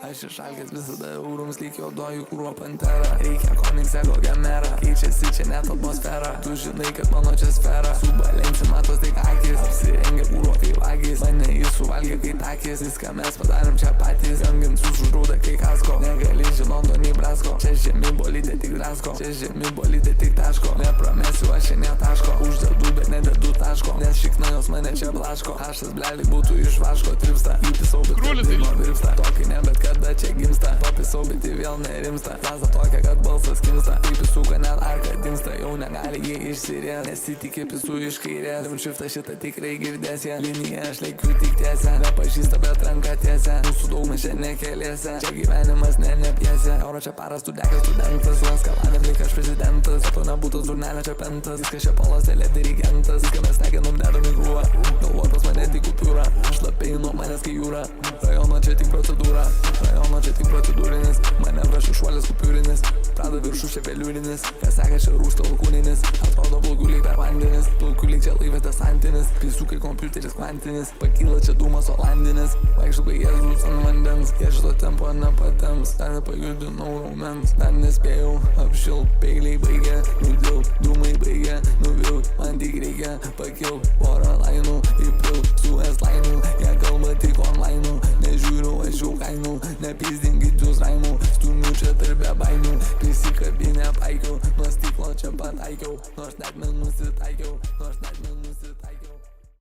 Aš išalgęs visada eurums lyg juodoju kūro pantera. Reikia komiksą kokią merą, keičiasi čia net atmosfera. Tu žinai, kad mano čia sfera. Su balenci matos tik akis, apsirengia kūro kaip agis. Mane jis suvalgė kaip takis, viską mes padarėm čia patys. Jangint sužrūda kaip kasko, negali žinoto nei brasko. Čia žemi bolidė tik drasko, čia žemi bolidė tik taško. Nepramesiu aš čia netaško, uždedu bet nededu taško. Nes šikna jos mane čia blaško. Aš tas bleli būtų iš vaško, tripsta. Įpisau bet kadimo virpsta, tokį ne bet kada čia gimsta. Papisau bet į vėl nerimsta, zaza tokia kad balsas kimsta. Įpisau kad net arka dimsta, jau negali jie išsirės. Nesitikė pisų iš kairės, rimčiuftą šitą tikrai girdės ją. Liniją aš leikiu tik tiesę, nepažįsta bet ranka tiesę. Mūsų daug mes čia nekeliese, čia gyvenimas ne pjesė. Euro čia paras studekas studentas, Laskalanė blik aš prezidentas. To nebūtas durnelė čia pentas, viskas čia polos telė dirigentas. Viską mes neginom dedam į krūvą, galvotas mane tik kupiūra. Šlapiai nuo manęs kai jūra, rajono čia tik procedūra. Rajono čia tik procedūrinis, manevras šuolis kupiūrinis. Prada viršų čia veliūrinis, kas seka čia rūsta alkūninis. Atrodo plaukuliai per vandenis, plaukuliai čia laivė desantinis. Pisukai kompiuteris kvantinis, pakyla čia dūmas olandinis. Vaikštų kai Jėzus ant vandens, jie šito tempo nepatems. Dar nepajudinau raumens, dar nespėjau apšilt. Peiliai baigė, nudilt, dūmai baigė, nuvilt. Man tik reikia pakilt, porą lainų įpilt. Su S-lainų, jie kalba tik online. Nežiūriu aš jau kainų, nepizdi